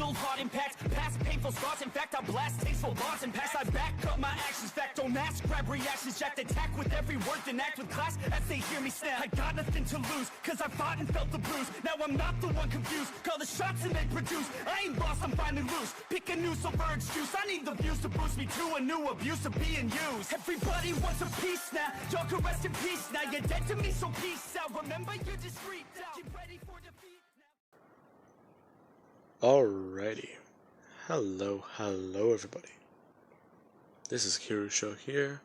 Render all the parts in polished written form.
fatal heart impacts, past painful scars. In fact, I blast tasteful bars and pass. I back up my actions, fact don't ask, grab reactions, jacked attack with every word, then act with class as they hear me snap. I got nothing to lose, cause I fought and felt the bruise. Now I'm not the one confused, call the shots and they produce. I ain't lost, I'm finally loose. Pick a new silver excuse, I need the views to boost me to a new abuse of being used. Everybody wants a piece now, y'all can rest in peace now. You're dead to me, so peace out. Remember, you're just freaked out. Get ready for defeat now. Alrighty. Hello everybody. This is Kirusho here,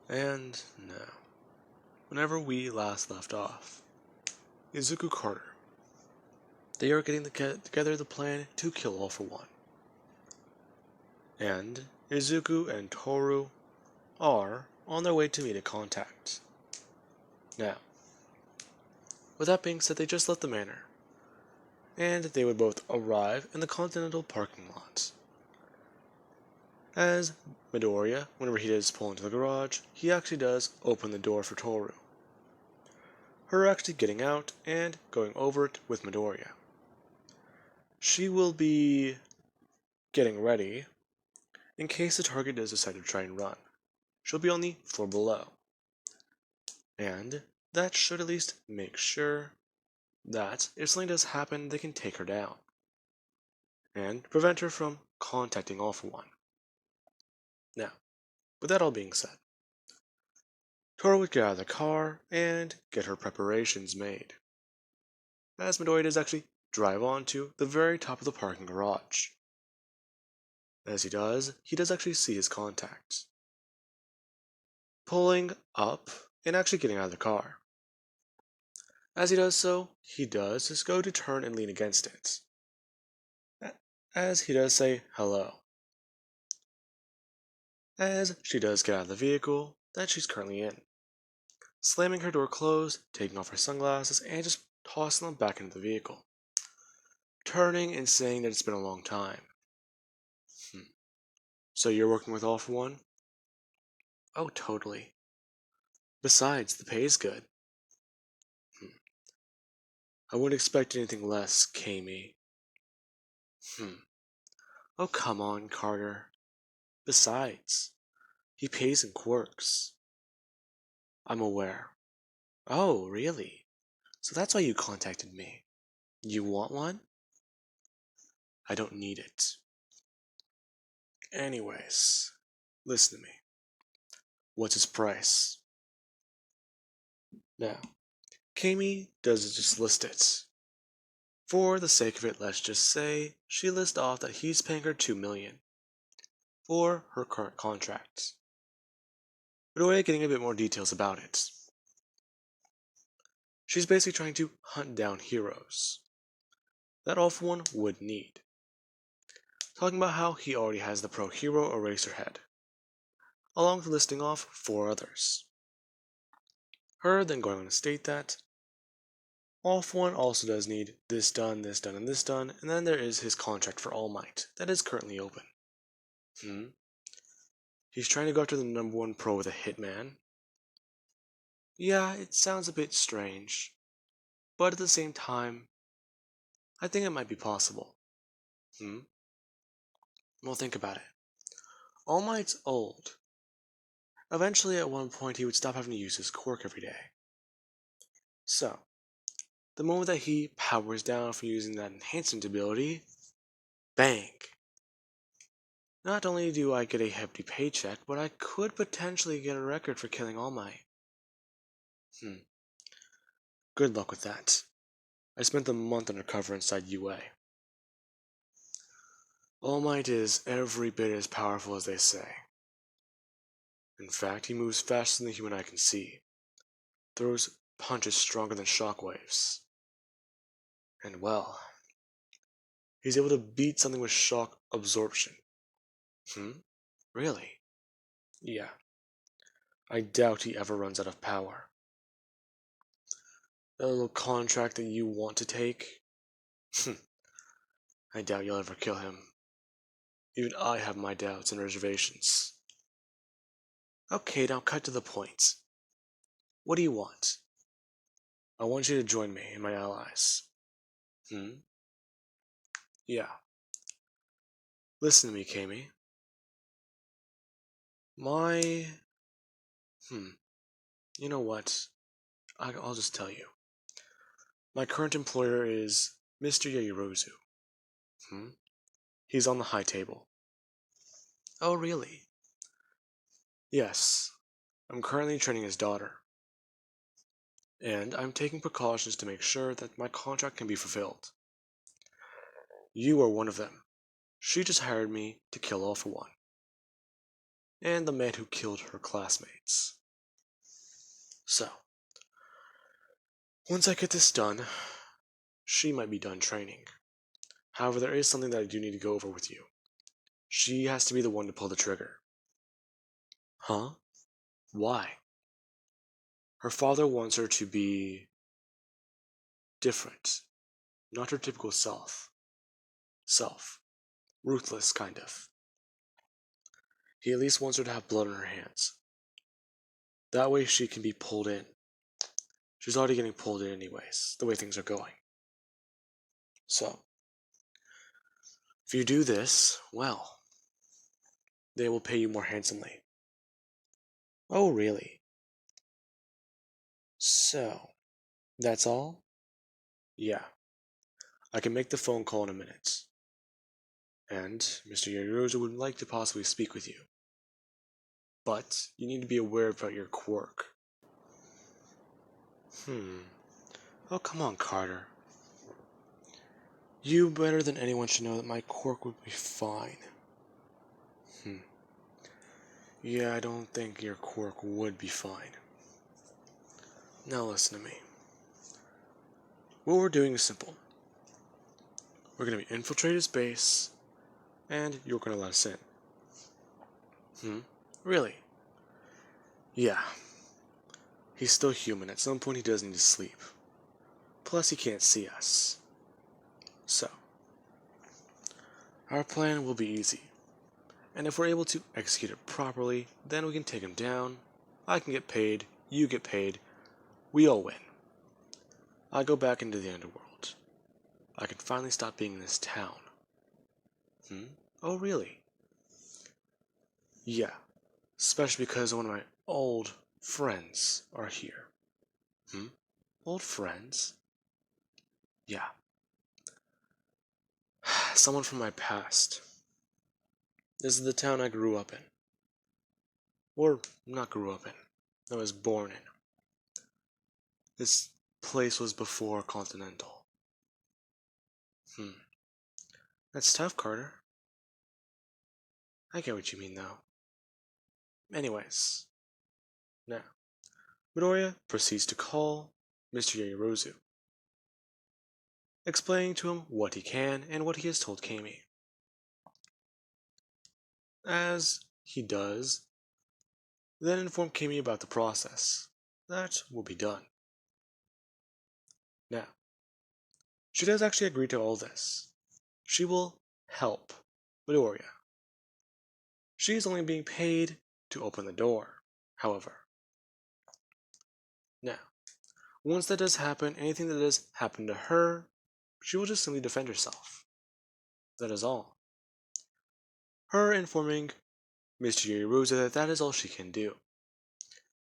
and now, whenever we last left off, Izuku Carter, they are getting together the plan to kill All for One. And Izuku and Toru are on their way to meet a contact. Now, with that being said, they just left the manor, and they would both arrive in the Continental parking lot. As Midoriya, whenever he does pull into the garage, he actually does open the door for Toru. Her actually getting out and going over it with Midoriya. She will be getting ready in case the target does decide to try and run. She'll be on the floor below. And that should at least make sure that if something does happen, they can take her down and prevent her from contacting All for One. Now, with that all being said, Toru would get out of the car and get her preparations made, as Midoriya does actually drive onto the very top of the parking garage. As he does actually see his contact pulling up and actually getting out of the car. As he does so, he does just go to turn and lean against it, as he does say hello. As she does get out of the vehicle that she's currently in, slamming her door closed, taking off her sunglasses, and just tossing them back into the vehicle, turning and saying that it's been a long time. So you're working with All for One? Oh, totally. Besides, the pay is good. I wouldn't expect anything less, Kami. Oh, come on, Carter. Besides, he pays in quirks. I'm aware. Oh, really? So that's why you contacted me. You want one? I don't need it. Anyways, listen to me. What's his price? Now, Kami does just list it. For the sake of it, let's just say she lists off that he's paying her $2 million for her current contract. Midoriya getting a bit more details about it. She's basically trying to hunt down heroes that All for One would need. Talking about how he already has the Pro Hero Eraserhead, along with listing off 4 others. Her then going on to state that All for One also does need this done, this done, and this done, and then there is his contract for All Might that is currently open. He's trying to go after the #1 pro with a hitman? Yeah, it sounds a bit strange, but at the same time, I think it might be possible. Well, think about it. All Might's old. Eventually, at one point, he would stop having to use his quirk every day. So, the moment that he powers down from using that enhancement ability, bang! Not only do I get a hefty paycheck, but I could potentially get a record for killing All Might. Good luck with that. I spent a month undercover inside UA. All Might is every bit as powerful as they say. In fact, he moves faster than the human eye can see, throws punches stronger than shockwaves. And well, he's able to beat something with shock absorption. Really? Yeah. I doubt he ever runs out of power. That little contract that you want to take? I doubt you'll ever kill him. Even I have my doubts and reservations. Okay, now cut to the point. What do you want? I want you to join me and my allies. Yeah. Listen to me, Kami. My... You know what? I'll just tell you. My current employer is Mr. Yaoyorozu. Hmm? He's on the high table. Oh, really? Yes. I'm currently training his daughter. And I'm taking precautions to make sure that my contract can be fulfilled. You are one of them. She just hired me to kill All for One. And the man who killed her classmates. So, once I get this done, she might be done training. However, there is something that I do need to go over with you. She has to be the one to pull the trigger. Huh? Why? Her father wants her to be different, not her typical self. Self. Ruthless, kind of. He at least wants her to have blood on her hands. That way she can be pulled in. She's already getting pulled in anyways, the way things are going. So, if you do this, well, they will pay you more handsomely. Oh, really? So, that's all? Yeah. I can make the phone call in a minute. And Mr. Yaoyorozu would like to possibly speak with you. But you need to be aware about your quirk. Oh, come on, Carter. You better than anyone should know that my quirk would be fine. Yeah, I don't think your quirk would be fine. Now listen to me. What we're doing is simple. We're going to infiltrate his base, and you're going to let us in. Really? Yeah. He's still human. At some point he does need to sleep. Plus he can't see us. So, our plan will be easy. And if we're able to execute it properly, then we can take him down. I can get paid, you get paid, we all win. I go back into the underworld. I can finally stop being in this town. Oh, really? Yeah, especially because one of my old friends are here. Old friends? Yeah. Someone from my past. This is the town I grew up in. Or not grew up in. I was born in. This place was before Continental. That's tough, Carter. I get what you mean, though. Anyways, now, Midoriya proceeds to call Mr. Yaoyorozu, explaining to him what he can and what he has told Kami. As he does, then inform Kami about the process. That will be done. Now, she does actually agree to all this. She will help Midoriya. She is only being paid to open the door, however. Now, once that does happen, anything that does happen to her, she will just simply defend herself. That is all. Her informing Mr. Yaoyorozu that that is all she can do,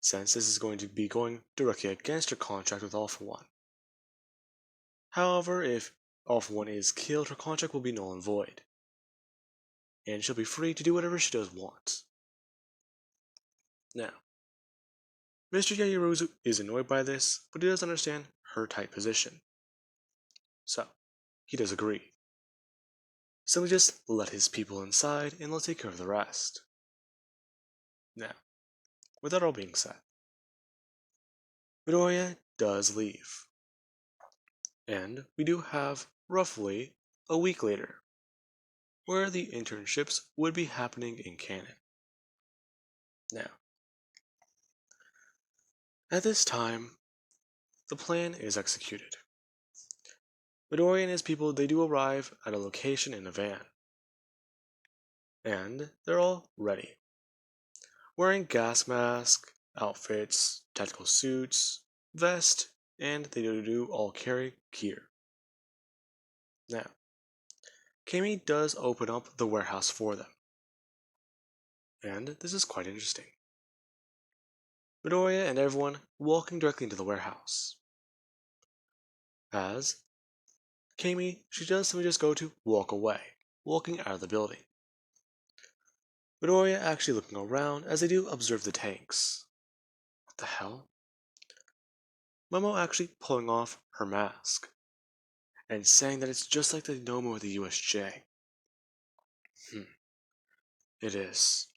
since this is going to be going directly against her contract with All for One. However, if All for One is killed, her contract will be null and void, and she'll be free to do whatever she does want. Now, Mr. Yaoyorozu is annoyed by this, but he does understand her tight position. So, he does agree. Simply just let his people inside and they'll take care of the rest. Now, with that all being said, Midoriya does leave. And we do have roughly a week later, where the internships would be happening in canon. Now, at this time, the plan is executed. Midoriya and his people, they do arrive at a location in a van. And they're all ready. Wearing gas mask, outfits, tactical suits, vest, and they do all carry gear. Now, Kami does open up the warehouse for them. And this is quite interesting. Midoriya and everyone walking directly into the warehouse. As Kami, she does simply just go to walk away, walking out of the building. Midoriya actually looking around as they do observe the tanks. What the hell? Momo actually pulling off her mask and saying that it's just like the Nomo of the USJ. It is.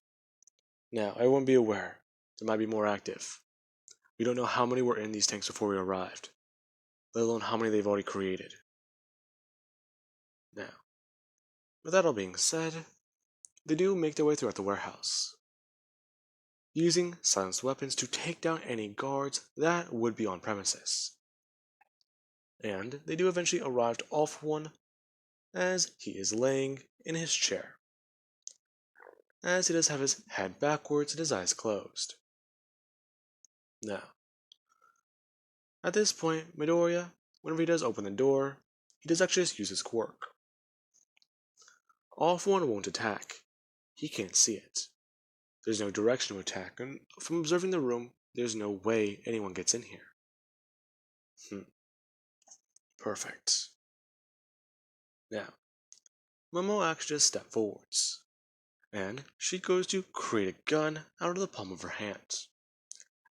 Now, everyone be aware, there might be more active. We don't know how many were in these tanks before we arrived, let alone how many they've already created. Now, with that all being said, they do make their way throughout the warehouse, using silenced weapons to take down any guards that would be on premises. And they do eventually arrive to All For One, as he is laying in his chair, as he does have his head backwards and his eyes closed. Now, at this point, Midoriya, whenever he does open the door, he does actually just use his quirk. All For One won't attack. He can't see it. There's no direction to attack, and from observing the room, there's no way anyone gets in here. Perfect. Now, Momo actually just steps forwards, and she goes to create a gun out of the palm of her hand.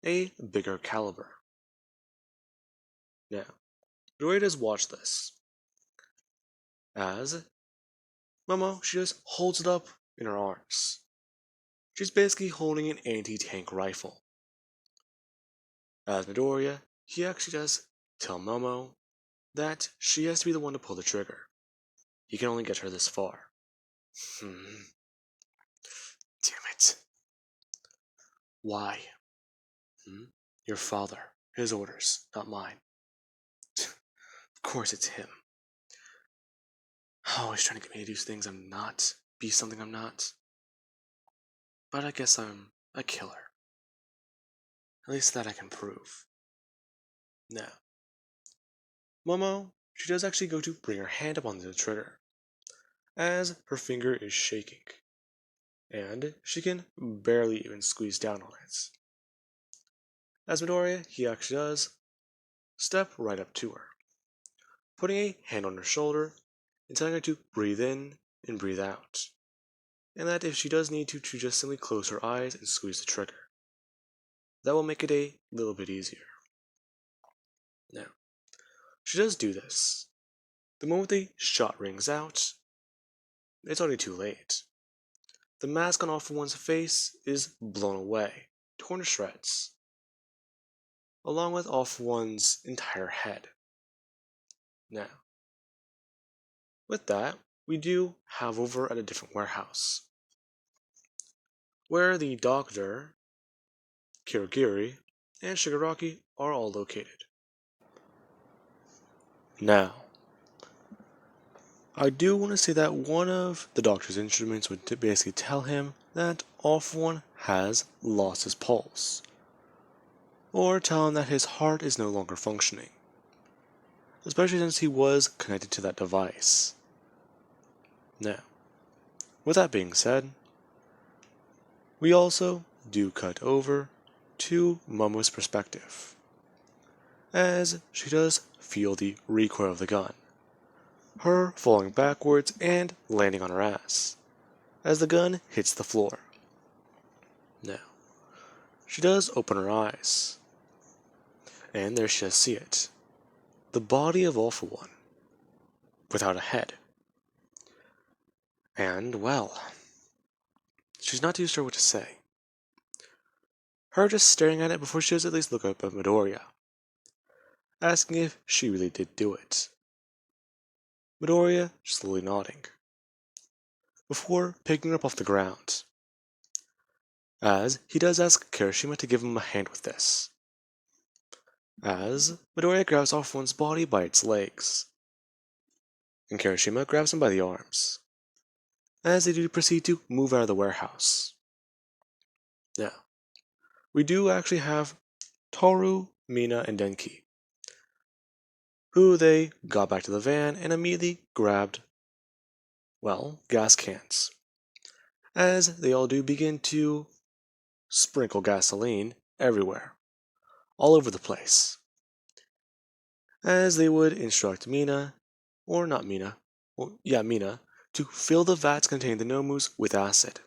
A bigger caliber. Now, Midoriya does watch this, as Momo, she just holds it up in her arms. She's basically holding an anti-tank rifle. As Midoriya, he actually does tell Momo that she has to be the one to pull the trigger. He can only get her this far. Damn it. Why? Your father. His orders, not mine. Of course it's him. Always trying to get me to do things I'm not, be something I'm not. But I guess I'm a killer. At least that I can prove. Now, Momo, she does actually go to bring her hand up onto the trigger, as her finger is shaking, and she can barely even squeeze down on it. As Midoriya, he actually does step right up to her, putting a hand on her shoulder and telling her to breathe in and breathe out, and that if she does need to just simply close her eyes and squeeze the trigger. That will make it a little bit easier. Now, she does do this. The moment the shot rings out, it's already too late. The mask on All For One's face is blown away, torn to shreds, along with All For One's entire head. Now, with that, we do have over at a different warehouse, where the doctor, Kirigiri, and Shigaraki are all located. Now, I do want to say that one of the doctor's instruments would basically tell him that All For One has lost his pulse, or tell him that his heart is no longer functioning, especially since he was connected to that device. Now, with that being said, we also do cut over to Momo's perspective, as she does feel the recoil of the gun, her falling backwards and landing on her ass, as the gun hits the floor. Now, she does open her eyes, and there she does see it, the body of All For One, without a head. And, well, she's not too sure what to say. Her just staring at it before she does at least look up at Midoriya, asking if she really did do it. Midoriya slowly nodding, before picking her up off the ground, as he does ask Kirishima to give him a hand with this, as Midoriya grabs All For One's body by its legs, and Kirishima grabs him by the arms, as they do proceed to move out of the warehouse. Now, we do actually have Toru, Mina, and Denki, who they got back to the van and immediately grabbed well, gas cans, as they all do begin to sprinkle gasoline everywhere, all over the place, as they would instruct Mina, or not Mina, well, yeah, Mina, to fill the vats containing the Nomus with acid.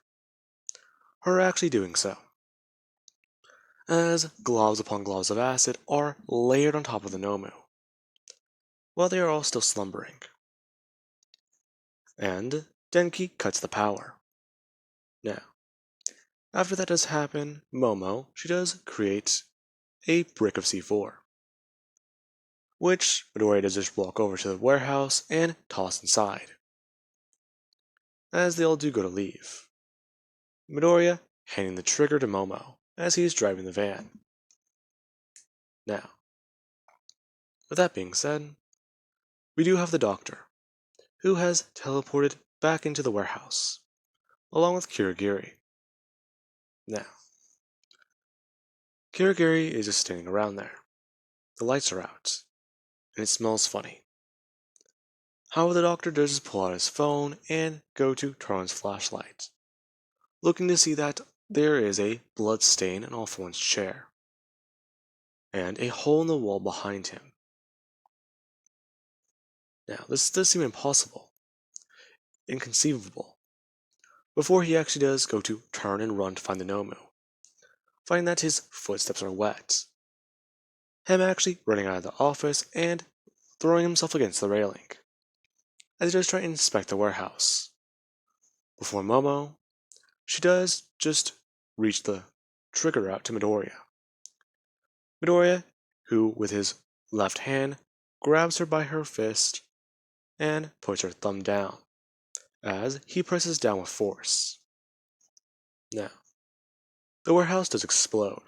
Her actually doing so, as globs upon globs of acid are layered on top of the Nomu, while they are all still slumbering. And Denki cuts the power. Now, after that does happen, Momo, she does create a brick of C4, which Midoriya does just walk over to the warehouse and toss inside, as they all do go to leave. Midoriya handing the trigger to Momo as he is driving the van. Now, with that being said, we do have the doctor, who has teleported back into the warehouse, along with Kirigiri. Now, Kirigiri is just standing around there. The lights are out, and it smells funny. However, the doctor does just pull out his phone and go to turn on his flashlight, looking to see that there is a blood stain on All For One's chair, and a hole in the wall behind him. Now, this does seem impossible, inconceivable, before he actually does go to turn and run to find the Nomu, finding that his footsteps are wet. Him actually running out of the office and throwing himself against the railing, as he does try to inspect the warehouse. Before Momo, she does just reach the trigger out to Midoriya. Midoriya, who with his left hand grabs her by her fist and puts her thumb down, as he presses down with force. Now, the warehouse does explode,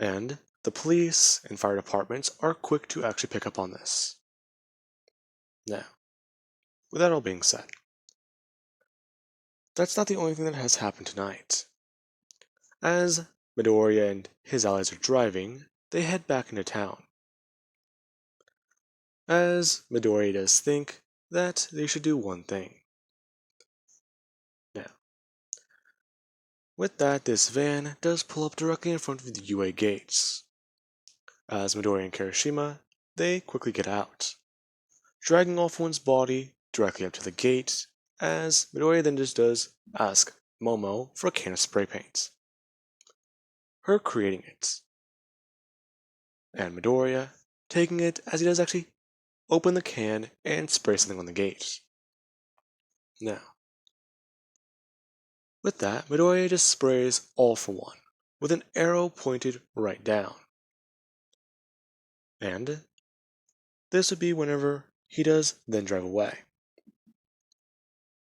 and the police and fire departments are quick to actually pick up on this. Now, with that all being said, that's not the only thing that has happened tonight. As Midoriya and his allies are driving, they head back into town, as Midoriya does think that they should do one thing. Now, with that, this van does pull up directly in front of the UA gates. As Midoriya and Kirishima, they quickly get out, dragging All For One's body directly up to the gate, as Midoriya then just does ask Momo for a can of spray paint, her creating it, and Midoriya taking it as he does actually open the can and spray something on the gate. Now, with that, Midoriya just sprays All For One with an arrow pointed right down. And this would be whenever he does then drive away.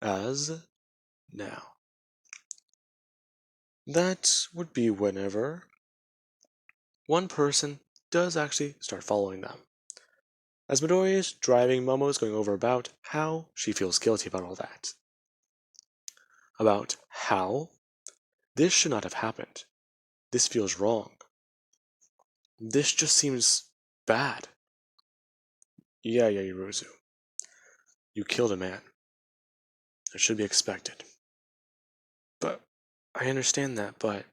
As now, that would be whenever one person does actually start following them. As Midoriya is driving, Momo is going over about how she feels guilty about all that. About how this should not have happened. This feels wrong. This just seems bad. Yeah, Yuruzu. You killed a man. It should be expected. But I understand that, but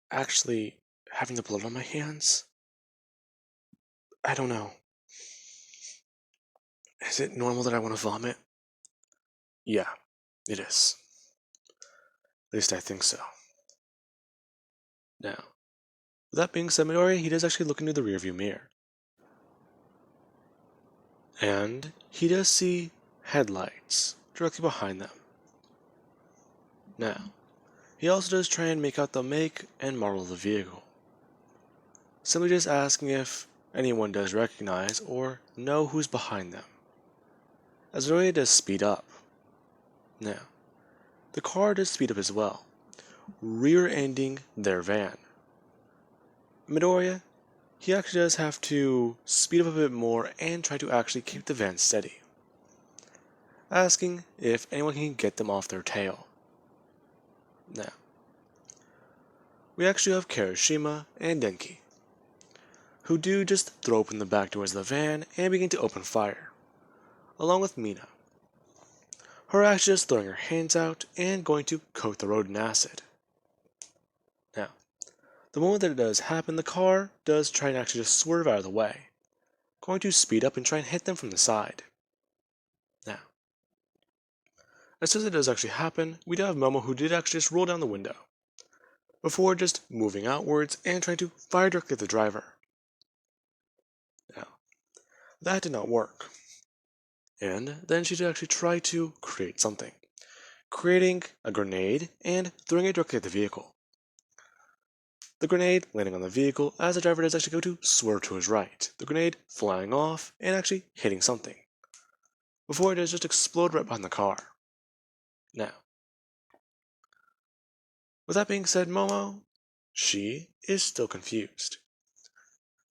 actually having the blood on my hands, I don't know. Is it normal that I want to vomit? Yeah, it is. At least I think so. Now, with that being said, Midoriya, he does actually look into the rearview mirror. And he does see headlights directly behind them. Now, he also does try and make out the make and model of the vehicle, simply just asking if anyone does recognize or know who's behind them, as Midoriya does speed up. Now, the car does speed up as well, rear-ending their van. Midoriya, he actually does have to speed up a bit more and try to actually keep the van steady, asking if anyone can get them off their tail. Now, we actually have Kirishima and Denki, who do just throw open the back doors of the van and begin to open fire, along with Mina. her actually just throwing her hands out and going to coat the road in acid. Now, the moment that it does happen, the car does try and actually just swerve out of the way, going to speed up and try and hit them from the side. Now, as soon as it does actually happen, we do have Momo who did actually just roll down the window, before just moving outwards and trying to fire directly at the driver. Now, that did not work. And then she did actually try to create something, creating a grenade and throwing it directly at the vehicle. The grenade landing on the vehicle as the driver does actually go to swerve to his right, the grenade flying off and actually hitting something, before it does just explode right behind the car. Now, with that being said, Momo, she is still confused.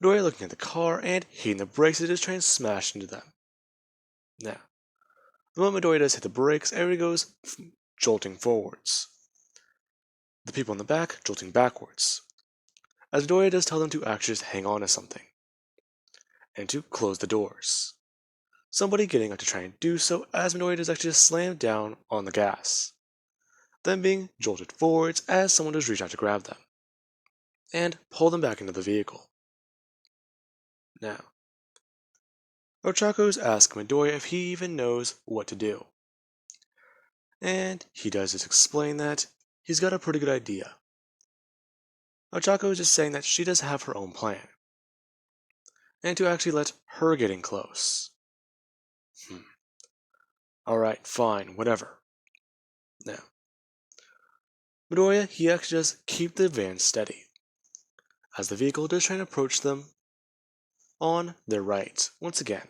Midoriya looking at the car and hitting the brakes as it is trying to smash into them. Now, the moment Midoriya does hit the brakes, everybody goes jolting forwards. The people in the back jolting backwards, as Midoriya does tell them to actually just hang on to something, and to close the doors. Somebody getting up to try and do so as Midoriya does actually just slam down on the gas, then being jolted forwards as someone does reach out to grab them, and pull them back into the vehicle. Now, Ochako asks Midoriya if he even knows what to do, and he does just explain that he's got a pretty good idea. Ochako is just saying that she does have her own plan, and to actually let her get in close. Alright, fine, whatever. Now, Midoriya, he actually does keep the van steady, as the vehicle does try and approach them on their right, once again.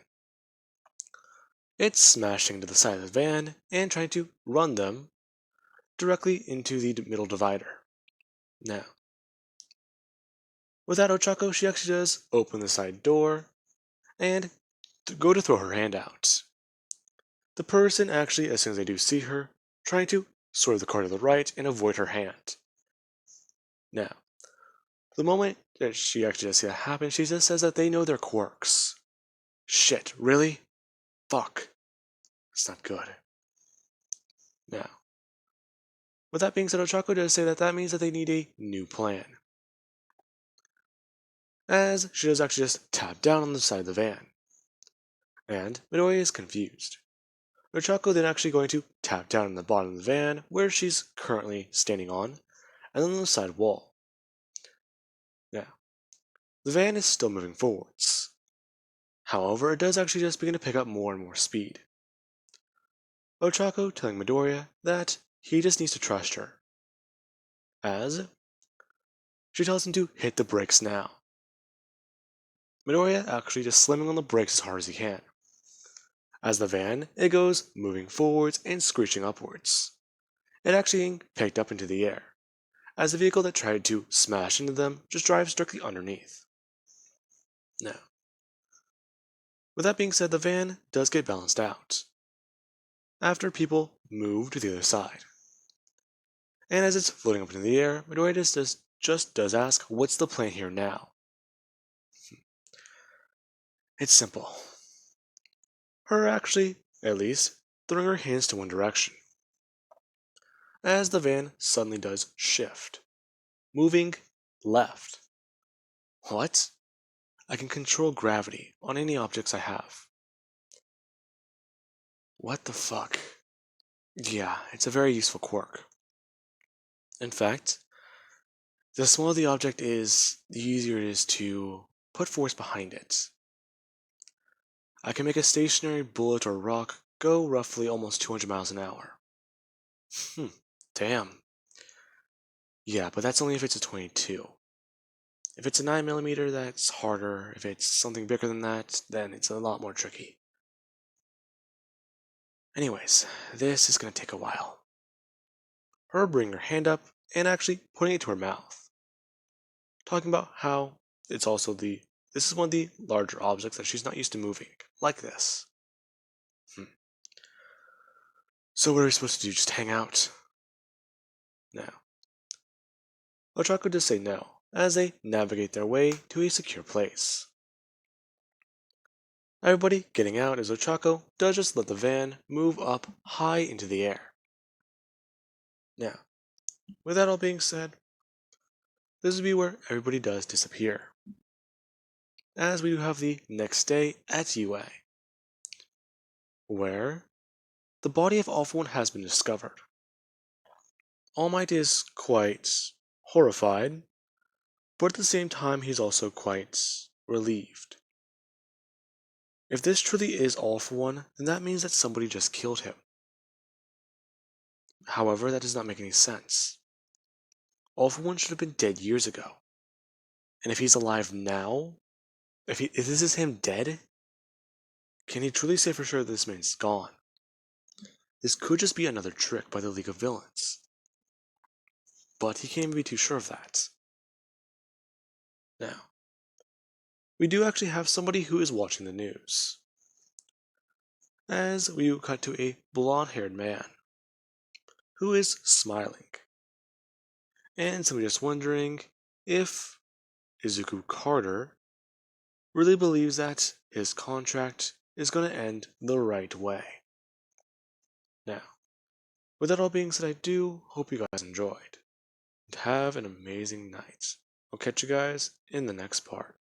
It's smashing to the side of the van and trying to run them directly into the middle divider. Now, with that, Ochako, she actually does open the side door and go to throw her hand out. The person actually, as soon as they do see her, trying to swerve the car to the right and avoid her hand. Now, the moment that she actually does see that happen, she just says that they know their quirks. Shit, really? Fuck. It's not good. Now, with that being said, Ochako does say that means that they need a new plan, as she does actually just tap down on the side of the van, and Midoriya is confused. Ochako then actually going to tap down on the bottom of the van, where she's currently standing on, and then on the side wall. Now, the van is still moving forwards. However, it does actually just begin to pick up more and more speed. Ochako telling Midoriya that he just needs to trust her, as she tells him to hit the brakes now. Midoriya actually just slamming on the brakes as hard as he can. As the van, it goes moving forwards and screeching upwards. It actually being picked up into the air, as the vehicle that tried to smash into them just drives directly underneath. Now, with that being said, the van does get balanced out, after people move to the other side. And as it's floating up into the air, Midoriya just does ask, what's the plan here now? It's simple. Her actually, at least, throwing her hands to one direction, as the van suddenly does shift, moving left. What? I can control gravity on any objects I have. What the fuck? Yeah, it's a very useful quirk. In fact, the smaller the object is, the easier it is to put force behind it. I can make a stationary bullet or rock go roughly almost 200 miles an hour. Damn. Yeah, but that's only if it's a 22. If it's a 9mm, that's harder. If it's something bigger than that, then it's a lot more tricky. Anyways, this is going to take a while. Her bringing her hand up and actually putting it to her mouth, talking about how it's also this is one of the larger objects that she's not used to moving, like this. So what are we supposed to do, just hang out? Now, Ochako does say no, as they navigate their way to a secure place. Everybody getting out as Ochako does just let the van move up high into the air. Now, with that all being said, this would be where everybody does disappear, as we do have the next day at UA, where the body of All For One has been discovered. All Might is quite horrified, but at the same time he's also quite relieved. If this truly is All For One, then that means that somebody just killed him. However, that does not make any sense. All For One should have been dead years ago. And if he's alive now, if this is him dead, can he truly say for sure that this man's gone? This could just be another trick by the League of Villains. But he can't even be too sure of that. Now, we do actually have somebody who is watching the news, as we cut to a blonde-haired man who is smiling, and somebody just wondering if Izuku Carter really believes that his contract is going to end the right way. Now, with that all being said, I do hope you guys enjoyed, and have an amazing night. I'll catch you guys in the next part.